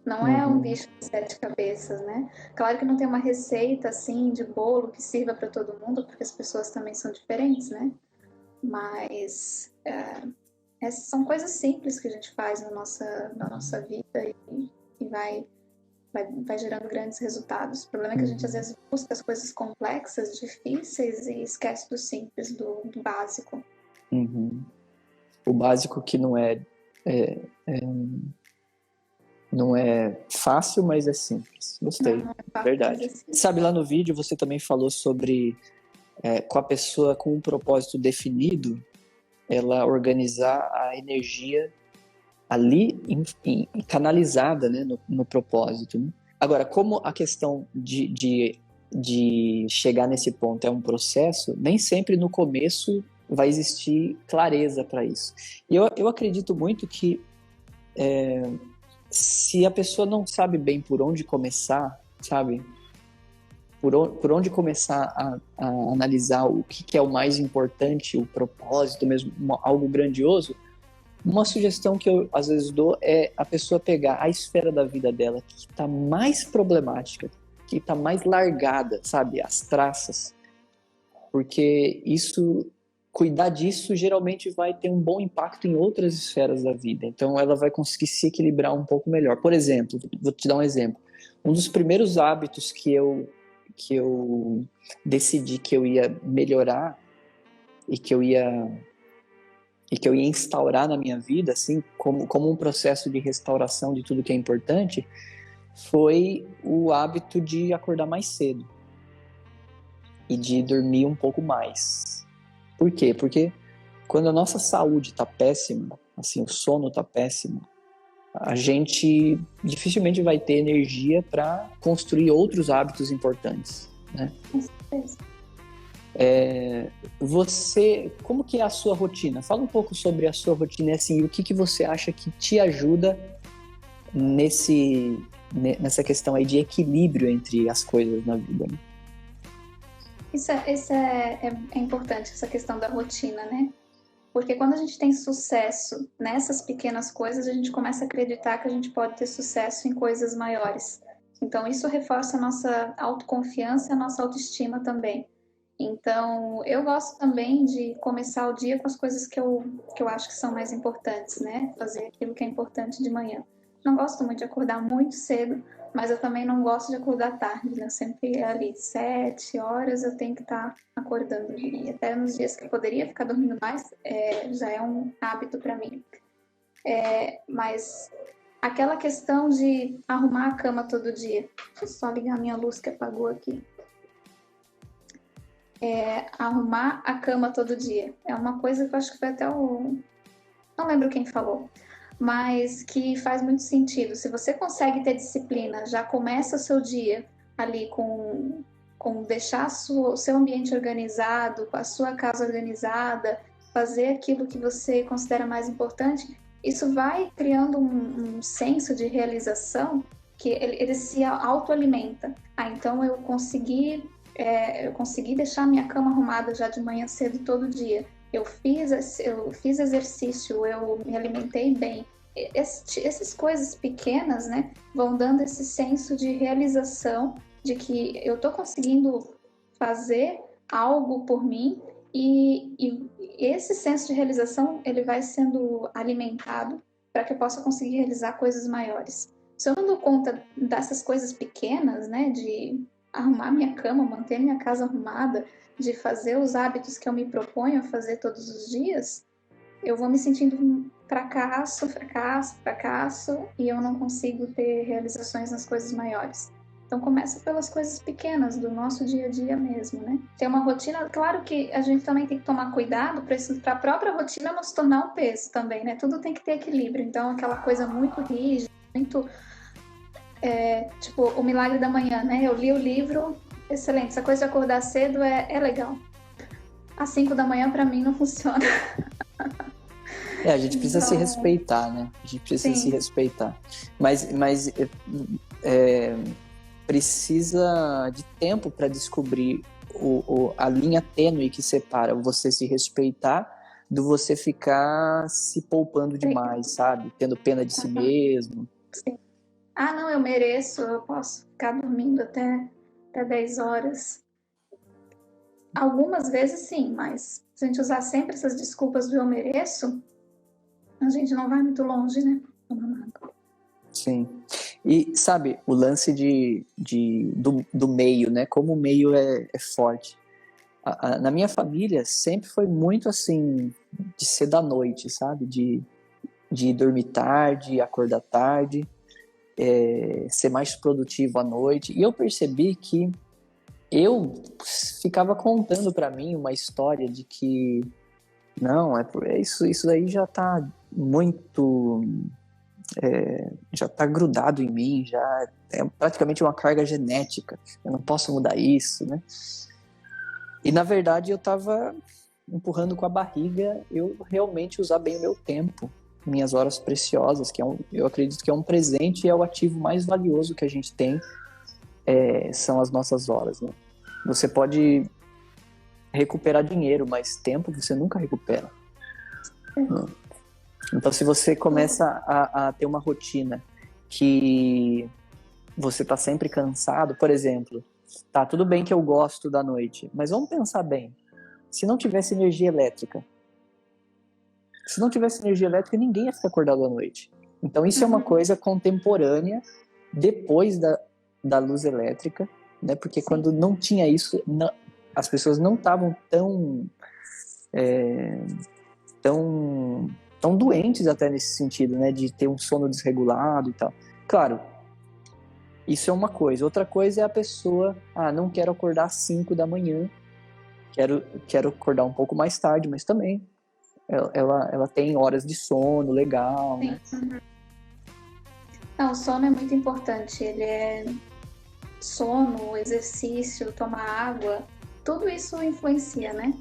Não é um bicho de 7 cabeças, né? Claro que não tem uma receita assim de bolo que sirva para todo mundo, porque as pessoas também são diferentes, né? Mas essas são coisas simples que a gente faz na nossa vida e vai gerando grandes resultados. O problema é que a gente às vezes busca as coisas complexas, difíceis e esquece do simples, do básico. O básico que não é fácil, mas é simples. Gostei. Não é fácil, verdade. mas é simples. Sabe, lá no vídeo você também falou sobre com a pessoa com um propósito definido, ela organizar a energia ali canalizada, né, no propósito. Né? Agora, como a questão de chegar nesse ponto é um processo, nem sempre no começo vai existir clareza para isso. E eu acredito muito que se a pessoa não sabe bem por onde começar, sabe? Por onde começar a analisar o que é o mais importante, o propósito mesmo, algo grandioso, uma sugestão que eu às vezes dou é a pessoa pegar a esfera da vida dela que está mais problemática, que está mais largada, sabe? As traças. Porque cuidar disso geralmente vai ter um bom impacto em outras esferas da vida. Então ela vai conseguir se equilibrar um pouco melhor. Por exemplo, vou te dar um exemplo. Um dos primeiros hábitos que eu decidi que eu ia melhorar e que eu ia instaurar na minha vida, assim, como um processo de restauração de tudo que é importante, foi o hábito de acordar mais cedo e de dormir um pouco mais. Por quê? Porque quando a nossa saúde está péssima, assim, o sono está péssimo, a gente dificilmente vai ter energia para construir outros hábitos importantes, né? Com certeza. Como que é a sua rotina? Fala um pouco sobre a sua rotina, assim, o que você acha que te ajuda nessa questão aí de equilíbrio entre as coisas na vida, né? Isso é importante, essa questão da rotina, né? Porque quando a gente tem sucesso nessas pequenas coisas, a gente começa a acreditar que a gente pode ter sucesso em coisas maiores. Então, isso reforça a nossa autoconfiança e a nossa autoestima também. Então, eu gosto também de começar o dia com as coisas que eu acho que são mais importantes, né? Fazer aquilo que é importante de manhã. não gosto muito de acordar muito cedo, mas eu também não gosto de acordar tarde, né? Sempre ali, 7 horas eu tenho que estar acordando. E até nos dias que eu poderia ficar dormindo mais, já é um hábito para mim. Mas aquela questão de arrumar a cama todo dia. Deixa eu só ligar minha luz que apagou aqui. Arrumar a cama todo dia. É uma coisa que eu acho que foi até o... Não lembro quem falou, mas que faz muito sentido. Se você consegue ter disciplina, já começa o seu dia ali com deixar o seu ambiente organizado, com a sua casa organizada, fazer aquilo que você considera mais importante, isso vai criando um senso de realização que ele se autoalimenta. Então eu consegui deixar minha cama arrumada já de manhã cedo todo dia. Eu fiz exercício, eu me alimentei bem. Essas coisas pequenas, né, vão dando esse senso de realização de que eu estou conseguindo fazer algo por mim e esse senso de realização ele vai sendo alimentado para que eu possa conseguir realizar coisas maiores. Se eu não dou conta dessas coisas pequenas, né, de arrumar minha cama, manter minha casa arrumada, de fazer os hábitos que eu me proponho a fazer todos os dias, eu vou me sentindo fracasso, e eu não consigo ter realizações nas coisas maiores. Então começa pelas coisas pequenas do nosso dia a dia mesmo, né? Ter uma rotina, claro que a gente também tem que tomar cuidado para a própria rotina não se tornar um peso também, né? Tudo tem que ter equilíbrio, então aquela coisa muito rígida, muito tipo o Milagre da Manhã, né? Eu li o livro, excelente, essa coisa de acordar cedo é legal. Às 5 da manhã para mim não funciona. A gente precisa se respeitar, né? A gente precisa se respeitar. Mas precisa de tempo para descobrir a linha tênue que separa você se respeitar do você ficar se poupando demais, sabe? Tendo pena de si mesmo. Sim. Ah, não, eu mereço, eu posso ficar dormindo até 10 horas. Algumas vezes sim, mas se a gente usar sempre essas desculpas do eu mereço, a gente não vai muito longe, né? Sim. E, sabe, o lance do meio, né? Como o meio é forte. Na minha família, sempre foi muito assim, de ser da noite, sabe? De dormir tarde, acordar tarde, ser mais produtivo à noite. E eu percebi que eu ficava contando para mim uma história de que não, isso aí já tá muito... já tá grudado em mim, já é praticamente uma carga genética, eu não posso mudar isso, né? E na verdade eu tava empurrando com a barriga eu realmente usar bem o meu tempo, minhas horas preciosas, que eu acredito que é um presente e é o ativo mais valioso que a gente tem, são as nossas horas, né? Você pode recuperar dinheiro, mas tempo você nunca recupera. Então, se você começa a ter uma rotina que você tá sempre cansado, por exemplo, tá, tudo bem que eu gosto da noite, mas vamos pensar bem. Se não tivesse energia elétrica, ninguém ia ficar acordado à noite. Então, isso é uma coisa contemporânea depois da luz elétrica, né? Porque quando não tinha isso, as pessoas não estavam tão doentes até nesse sentido, né? De ter um sono desregulado e tal. Claro, isso é uma coisa. Outra coisa é a pessoa, não quero acordar às 5 da manhã, quero acordar um pouco mais tarde, mas também ela tem horas de sono legal, né? Não, o sono é muito importante. Ele é sono, exercício, tomar água, tudo isso influencia, né?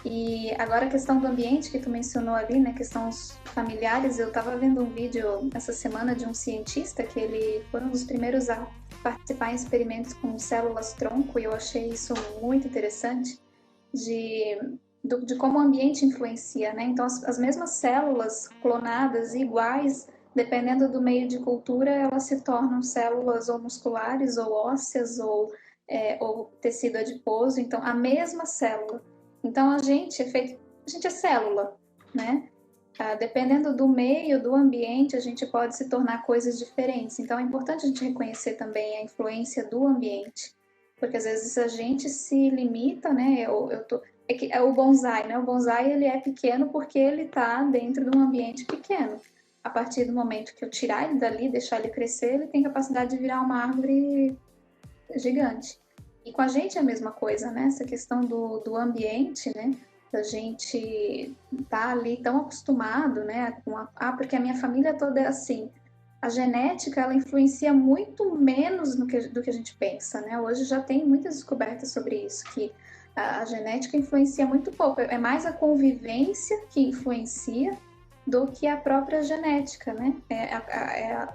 E agora a questão do ambiente que tu mencionou ali, né, questões familiares, eu estava vendo um vídeo essa semana de um cientista que ele foi um dos primeiros a participar em experimentos com células tronco e eu achei isso muito interessante de como o ambiente influencia, né? Então as mesmas células clonadas iguais, dependendo do meio de cultura, elas se tornam células ou musculares ou ósseas ou tecido adiposo, então a mesma célula. Então a gente é célula, né? dependendo do meio, do ambiente, a gente pode se tornar coisas diferentes. Então, é importante a gente reconhecer também a influência do ambiente, porque às vezes a gente se limita, né? É o bonsai, né? O bonsai, ele é pequeno porque ele está dentro de um ambiente pequeno. A partir do momento que eu tirar ele dali, deixar ele crescer, ele tem capacidade de virar uma árvore gigante. E com a gente é a mesma coisa, né? Essa questão do ambiente, né? Da gente tá ali tão acostumado, né? Porque a minha família toda é assim. A genética, ela influencia muito menos do que a gente pensa, né? Hoje já tem muitas descobertas sobre isso, que a genética influencia muito pouco. É mais a convivência que influencia do que a própria genética, né?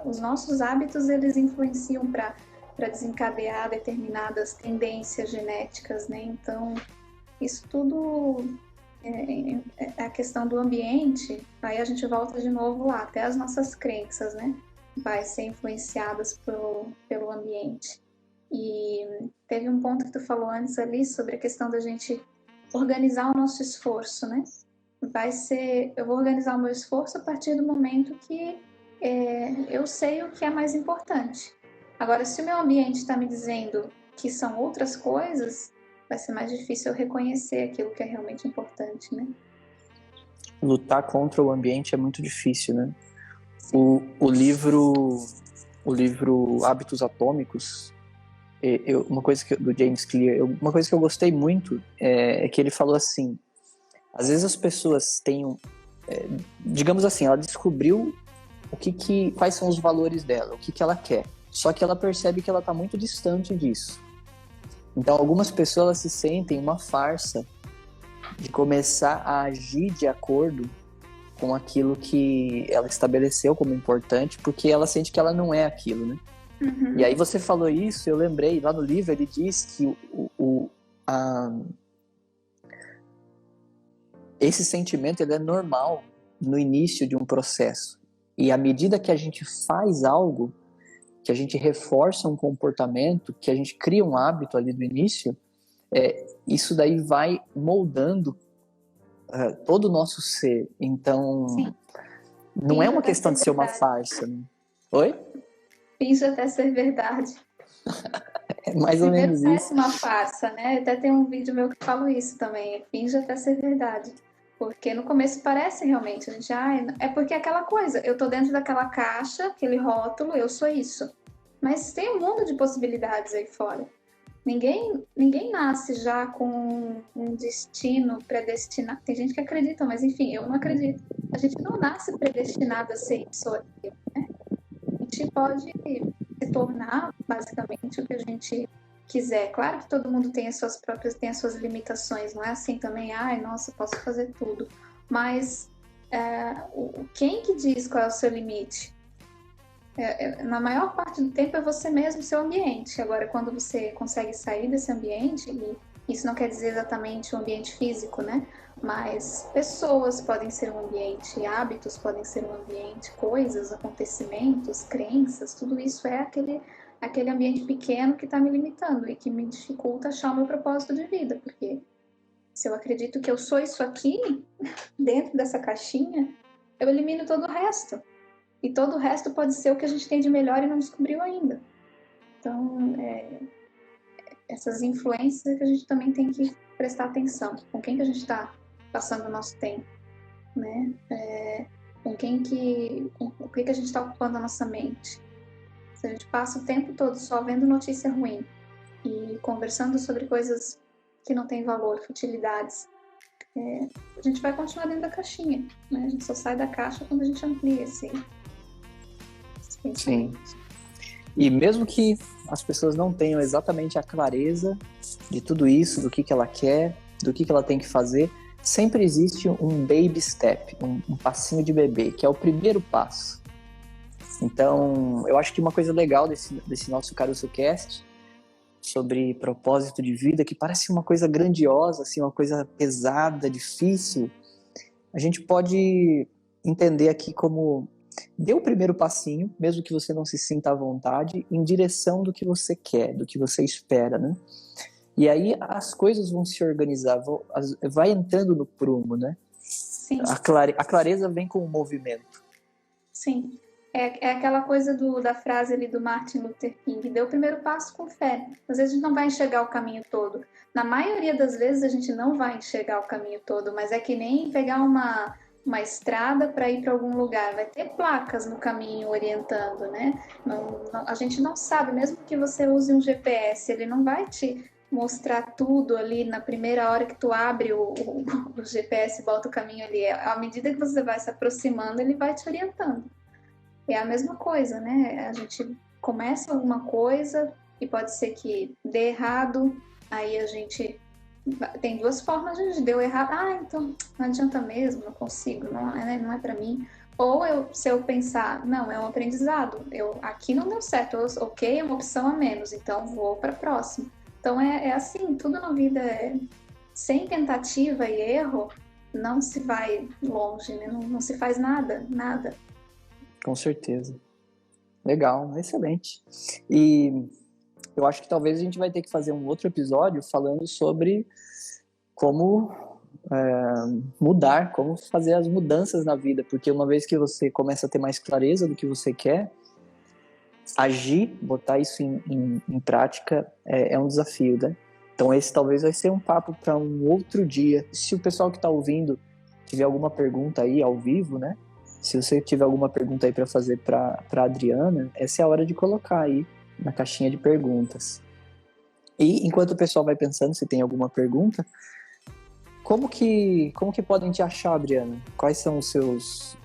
Os nossos hábitos, eles influenciam para desencadear determinadas tendências genéticas, né? Então, isso tudo a questão do ambiente, aí a gente volta de novo lá, até as nossas crenças, né? Vai ser influenciadas pelo ambiente. E teve um ponto que tu falou antes ali sobre a questão da gente organizar o nosso esforço, né? Eu vou organizar o meu esforço a partir do momento que eu sei o que é mais importante. Agora, se o meu ambiente está me dizendo que são outras coisas, vai ser mais difícil eu reconhecer aquilo que é realmente importante, né? Lutar contra o ambiente é muito difícil, né? O livro Hábitos Atômicos, uma coisa do James Clear, uma coisa que eu gostei muito é que ele falou assim, às vezes as pessoas têm, digamos assim, ela descobriu quais são os valores dela, o que ela quer, só que ela percebe que ela está muito distante disso. Então, algumas pessoas se sentem uma farsa de começar a agir de acordo com aquilo que ela estabeleceu como importante, porque ela sente que ela não é aquilo, né? Uhum. E aí você falou isso, eu lembrei, lá no livro ele diz que esse sentimento ele é normal no início de um processo. E à medida que a gente faz algo, que a gente reforça um comportamento, que a gente cria um hábito ali do início, isso daí vai moldando todo o nosso ser. Então, Sim. não é uma questão de ser uma farsa. Né? Oi? Finge até ser verdade. É mais ou menos isso. Parece uma farsa, né? Até tem um vídeo meu que falo isso também. Finge até ser verdade. Porque no começo parece realmente, a gente, é porque é aquela coisa, eu tô dentro daquela caixa, aquele rótulo, eu sou isso. Mas tem um mundo de possibilidades aí fora. Ninguém nasce já com um destino predestinado. Tem gente que acredita, mas enfim, eu não acredito. A gente não nasce predestinado a ser isso ou aquilo, né? A gente pode se tornar, basicamente, o que a gente quiser. Claro que todo mundo tem as suas limitações, não é assim também, nossa, posso fazer tudo. Mas quem que diz qual é o seu limite? Na maior parte do tempo é você mesmo, seu ambiente. Agora, quando você consegue sair desse ambiente, e isso não quer dizer exatamente um ambiente físico, né? Mas pessoas podem ser um ambiente, hábitos podem ser um ambiente, coisas, acontecimentos, crenças, tudo isso é aquele ambiente pequeno que está me limitando e que me dificulta achar o meu propósito de vida, porque se eu acredito que eu sou isso aqui, dentro dessa caixinha, eu elimino todo o resto. E todo o resto pode ser o que a gente tem de melhor e não descobriu ainda. Então, essas influências que a gente também tem que prestar atenção. Com quem que a gente está passando o nosso tempo, né? O que a gente está ocupando a nossa mente. Se a gente passa o tempo todo só vendo notícia ruim e conversando sobre coisas que não têm valor, futilidades, a gente vai continuar dentro da caixinha, né? A gente só sai da caixa quando a gente amplia esse Sim. E mesmo que as pessoas não tenham exatamente a clareza de tudo isso, do que ela quer, do que ela tem que fazer, sempre existe um baby step, um passinho de bebê, que é o primeiro passo. Então, eu acho que uma coisa legal desse nosso Caruso Cast, sobre propósito de vida, que parece uma coisa grandiosa, assim, uma coisa pesada, difícil, a gente pode entender aqui como dê o primeiro passinho, mesmo que você não se sinta à vontade, em direção do que você quer, do que você espera, né? E aí as coisas vão se organizar, vai entrando no prumo, né? Sim. A clareza vem com o movimento. Sim. É aquela coisa da frase ali do Martin Luther King, dê o primeiro passo com fé. Às vezes a gente não vai enxergar o caminho todo. Na maioria das vezes a gente não vai enxergar o caminho todo, mas é que nem pegar uma estrada para ir para algum lugar. Vai ter placas no caminho orientando, né? A gente não sabe, mesmo que você use um GPS, ele não vai te mostrar tudo ali na primeira hora que tu abre o GPS e bota o caminho ali. À medida que você vai se aproximando, ele vai te orientando. É a mesma coisa, né? A gente começa alguma coisa e pode ser que dê errado, aí a gente tem duas formas, a gente deu errado, então não adianta mesmo, não consigo, não é para mim. Ou se eu pensar, não, é um aprendizado, aqui não deu certo, ok, é uma opção a menos, então vou para a próxima. Então é assim, tudo na vida sem tentativa e erro, não se vai longe, né? Não se faz nada. Com certeza. Legal, excelente. E eu acho que talvez a gente vai ter que fazer um outro episódio falando sobre como mudar, como fazer as mudanças na vida, porque uma vez que você começa a ter mais clareza do que você quer, agir, botar isso em prática é um desafio, né? Então esse talvez vai ser um papo para um outro dia. Se o pessoal que está ouvindo tiver alguma pergunta aí ao vivo, né? Se você tiver alguma pergunta aí para fazer para Adriana, essa é a hora de colocar aí na caixinha de perguntas. E enquanto o pessoal vai pensando se tem alguma pergunta, como que podem te achar, Adriana? Quais são os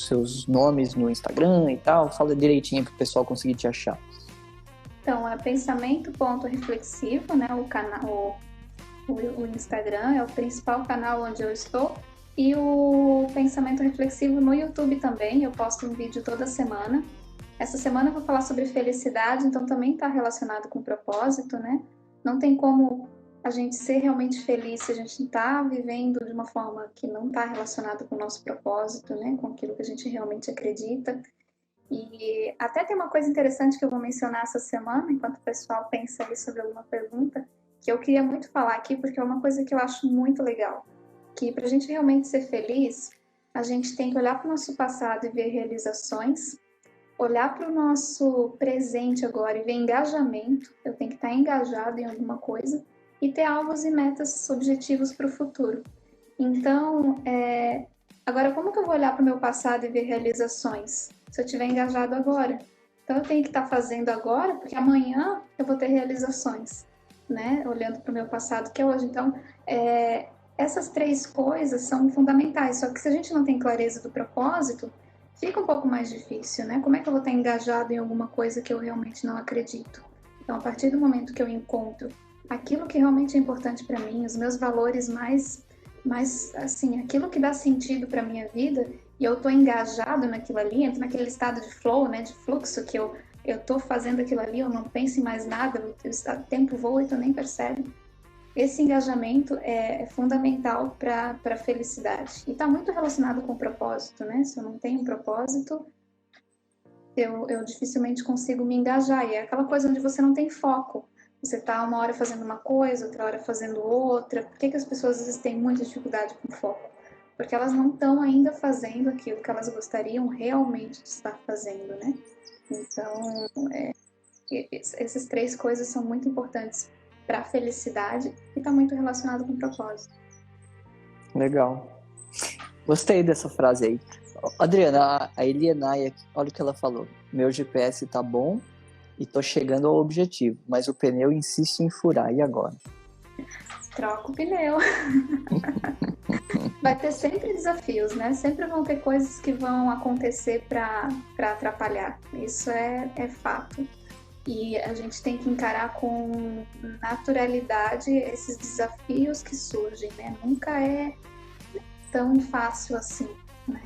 seus nomes no Instagram e tal? Fala direitinho para o pessoal conseguir te achar. Então, é pensamento.reflexivo, né? O Instagram é o principal canal onde eu estou. E o Pensamento Reflexivo no YouTube também, eu posto um vídeo toda semana. Essa semana eu vou falar sobre felicidade, então também está relacionado com propósito, né? Não tem como a gente ser realmente feliz se a gente está vivendo de uma forma que não está relacionada com o nosso propósito, né? Com aquilo que a gente realmente acredita. E até tem uma coisa interessante que eu vou mencionar essa semana, enquanto o pessoal pensa aí sobre alguma pergunta, que eu queria muito falar aqui, porque é uma coisa que eu acho muito legal. Que para a gente realmente ser feliz, a gente tem que olhar para o nosso passado e ver realizações, olhar para o nosso presente agora e ver engajamento, eu tenho que estar engajado em alguma coisa, e ter alvos e metas objetivos para o futuro. Então, agora como que eu vou olhar para o meu passado e ver realizações? Se eu estiver engajado agora. Então eu tenho que estar fazendo agora, porque amanhã eu vou ter realizações, né? Olhando para o meu passado, que é hoje. Então, essas três coisas são fundamentais, só que se a gente não tem clareza do propósito, fica um pouco mais difícil, né? Como é que eu vou estar engajado em alguma coisa que eu realmente não acredito? Então, a partir do momento que eu encontro aquilo que realmente é importante para mim, os meus valores mais assim, aquilo que dá sentido para minha vida, e eu tô engajado naquilo ali, entro naquele estado de flow, né, de fluxo, que eu tô fazendo aquilo ali, eu não penso em mais nada, o tempo voa e tu nem percebe. Esse engajamento é fundamental para a felicidade. E está muito relacionado com o propósito, né? Se eu não tenho um propósito, eu dificilmente consigo me engajar. E é aquela coisa onde você não tem foco. Você está uma hora fazendo uma coisa, outra hora fazendo outra. Por que as pessoas às vezes têm muita dificuldade com foco? Porque elas não estão ainda fazendo aquilo que elas gostariam realmente de estar fazendo, né? Então, essas três coisas são muito importantes para a felicidade e está muito relacionado com o propósito. Legal. Gostei dessa frase aí. Adriana, a Elianaia, olha o que ela falou. Meu GPS tá bom e tô chegando ao objetivo, mas o pneu insiste em furar. E agora? Troca o pneu. Vai ter sempre desafios, né? Sempre vão ter coisas que vão acontecer para atrapalhar. Isso é fato. E a gente tem que encarar com naturalidade esses desafios que surgem, né? Nunca é tão fácil assim, né?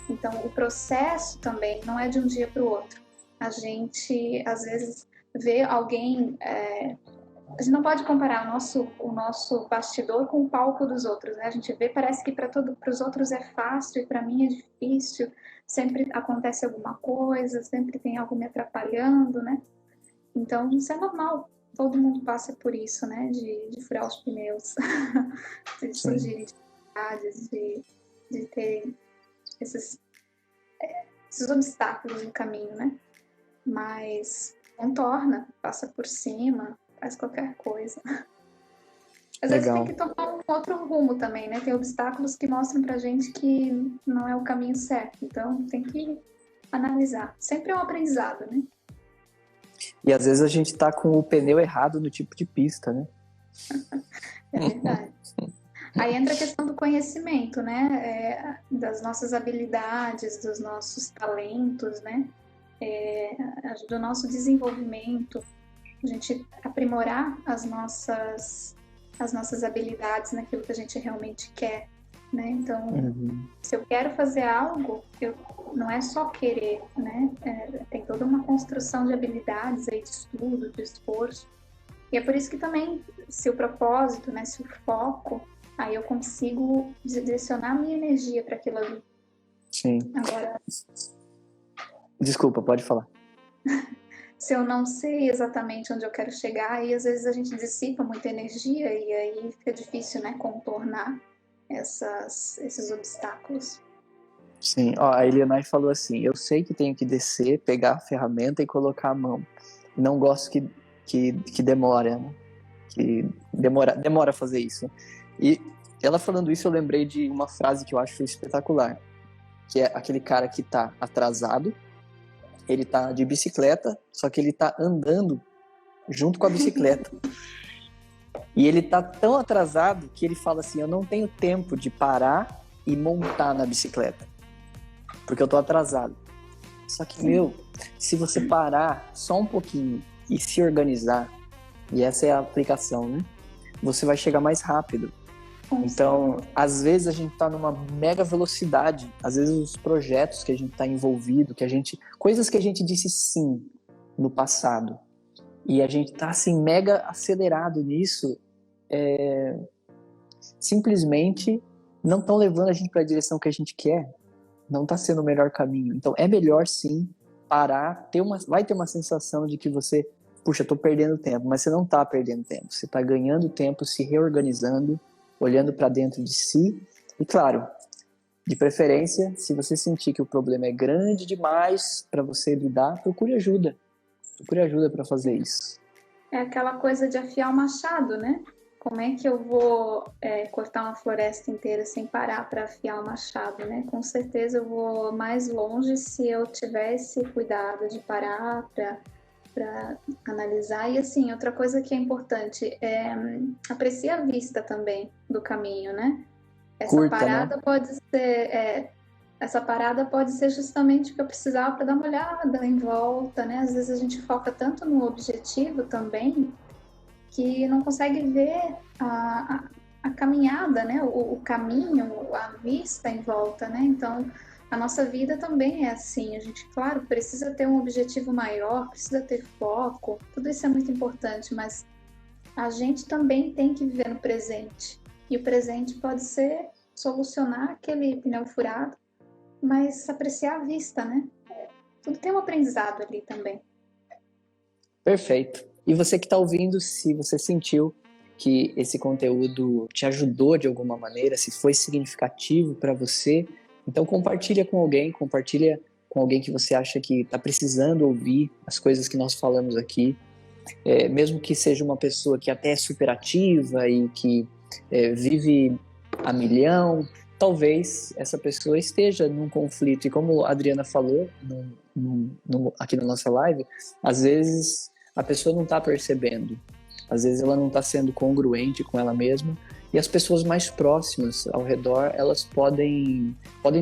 Então, o processo também não é de um dia para o outro. A gente, às vezes, vê alguém... A gente não pode comparar o nosso bastidor com o palco dos outros, né? A gente vê, parece que para os outros é fácil e para mim é difícil. Sempre acontece alguma coisa, sempre tem algo me atrapalhando, né? Então, isso é normal. Todo mundo passa por isso, né? De furar os pneus, de surgirem dificuldades, de ter esses, esses obstáculos no caminho, né? Mas contorna, passa por cima, faz qualquer coisa. Às vezes tem Legal. que tomar um outro rumo também, né? Tem obstáculos que mostram pra gente que não é o caminho certo. Então tem que analisar. Sempre é um aprendizado, né? E às vezes a gente tá com o pneu errado no tipo de pista, né? É verdade. Aí entra a questão do conhecimento, né? Das nossas habilidades, dos nossos talentos, né? Do nosso desenvolvimento, a gente aprimorar as nossas habilidades naquilo que a gente realmente quer, né? Então, se eu quero fazer algo, não é só querer, né? Tem toda uma construção de habilidades aí, de estudo, de esforço. E é por isso que também, se o propósito, né? Se o foco, aí eu consigo direcionar a minha energia para aquilo ali. Sim. Agora, Desculpa, pode falar. se eu não sei exatamente onde eu quero chegar, aí às vezes a gente dissipa muita energia e aí fica difícil, né, contornar esses obstáculos. Sim, ó, a Elianai falou assim, eu sei que tenho que descer, pegar a ferramenta e colocar a mão. Não gosto que demora, né? Que demora a fazer isso. E ela falando isso, eu lembrei de uma frase que eu acho espetacular, que é aquele cara que tá atrasado, ele tá de bicicleta, só que ele tá andando junto com a bicicleta. E ele tá tão atrasado que ele fala assim, eu não tenho tempo de parar e montar na bicicleta, porque eu tô atrasado. Só que, se você parar só um pouquinho e se organizar, e essa é a aplicação, né? Você vai chegar mais rápido. Então, às vezes a gente tá numa mega velocidade, às vezes os projetos que a gente tá envolvido, coisas que a gente disse sim no passado, e a gente tá assim mega acelerado nisso, simplesmente não estão levando a gente para a direção que a gente quer, não está sendo o melhor caminho. Então é melhor sim parar, vai ter uma sensação de que você, puxa, estou perdendo tempo, mas você não está perdendo tempo, você está ganhando tempo, se reorganizando, olhando para dentro de si. E claro, de preferência, se você sentir que o problema é grande demais para você lidar, procure ajuda para fazer isso. É aquela coisa de afiar o machado, né? Como é que eu vou cortar uma floresta inteira sem parar para afiar o machado, né? Com certeza eu vou mais longe se eu tivesse cuidado de parar para analisar. E assim, outra coisa que é importante é apreciar a vista também do caminho, né? Essa parada pode ser justamente o que eu precisava para dar uma olhada em volta, né? Às vezes a gente foca tanto no objetivo também que não consegue ver a caminhada, né? O caminho, a vista em volta, né? Então, a nossa vida também é assim. A gente, claro, precisa ter um objetivo maior, precisa ter foco, tudo isso é muito importante, mas a gente também tem que viver no presente. E o presente pode ser solucionar aquele pneu furado, mas apreciar a vista, né? Tudo tem um aprendizado ali também. Perfeito. E você que está ouvindo, se você sentiu que esse conteúdo te ajudou de alguma maneira, se foi significativo para você, então compartilha com alguém que você acha que está precisando ouvir as coisas que nós falamos aqui, mesmo que seja uma pessoa que até é superativa e que vive a milhão, talvez essa pessoa esteja num conflito, e como a Adriana falou aqui na nossa live, às vezes a pessoa não está percebendo, às vezes ela não está sendo congruente com ela mesma, e as pessoas mais próximas ao redor, elas podem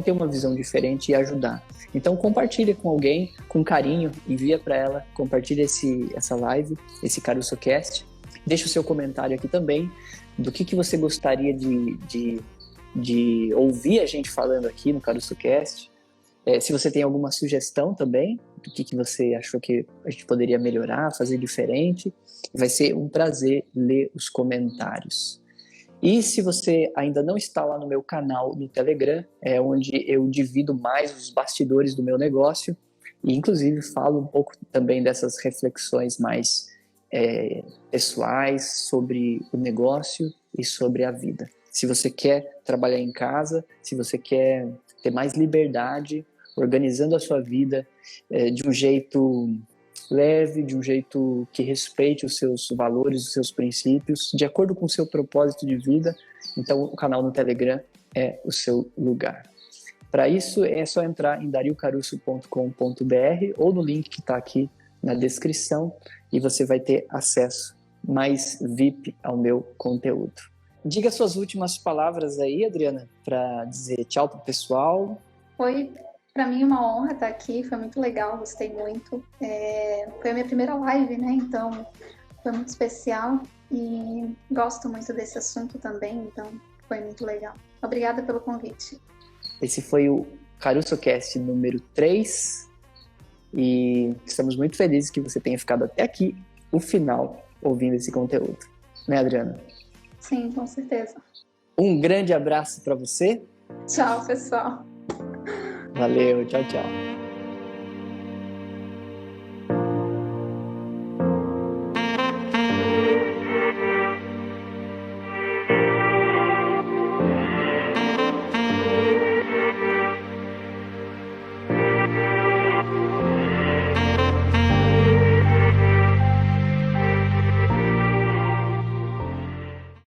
ter uma visão diferente e ajudar. Então compartilha com alguém, com carinho, envia para ela, compartilha essa live, esse CarusoCast, deixa o seu comentário aqui também, do que você gostaria de ouvir a gente falando aqui no CarusoCast. Se você tem alguma sugestão também, do que você achou que a gente poderia melhorar, fazer diferente, vai ser um prazer ler os comentários. E se você ainda não está lá no meu canal no Telegram, é onde eu divido mais os bastidores do meu negócio e inclusive falo um pouco também dessas reflexões mais pessoais sobre o negócio e sobre a vida. se você quer trabalhar em casa, se você quer ter mais liberdade, organizando a sua vida de um jeito leve, de um jeito que respeite os seus valores, os seus princípios, de acordo com o seu propósito de vida, então o canal no Telegram é o seu lugar. Para isso é só entrar em dariocaruso.com.br ou no link que está aqui na descrição e você vai ter acesso mais VIP ao meu conteúdo. Diga suas últimas palavras aí, Adriana, para dizer tchau pro pessoal. Foi para mim uma honra estar aqui, foi muito legal, gostei muito. Foi a minha primeira live, né? Então foi muito especial e gosto muito desse assunto também, então foi muito legal. Obrigada pelo convite. Esse foi o CarusoCast número 3 e estamos muito felizes que você tenha ficado até aqui, o final, ouvindo esse conteúdo. Né, Adriana? Sim, com certeza. Um grande abraço para você. Tchau, pessoal. Valeu, tchau, tchau.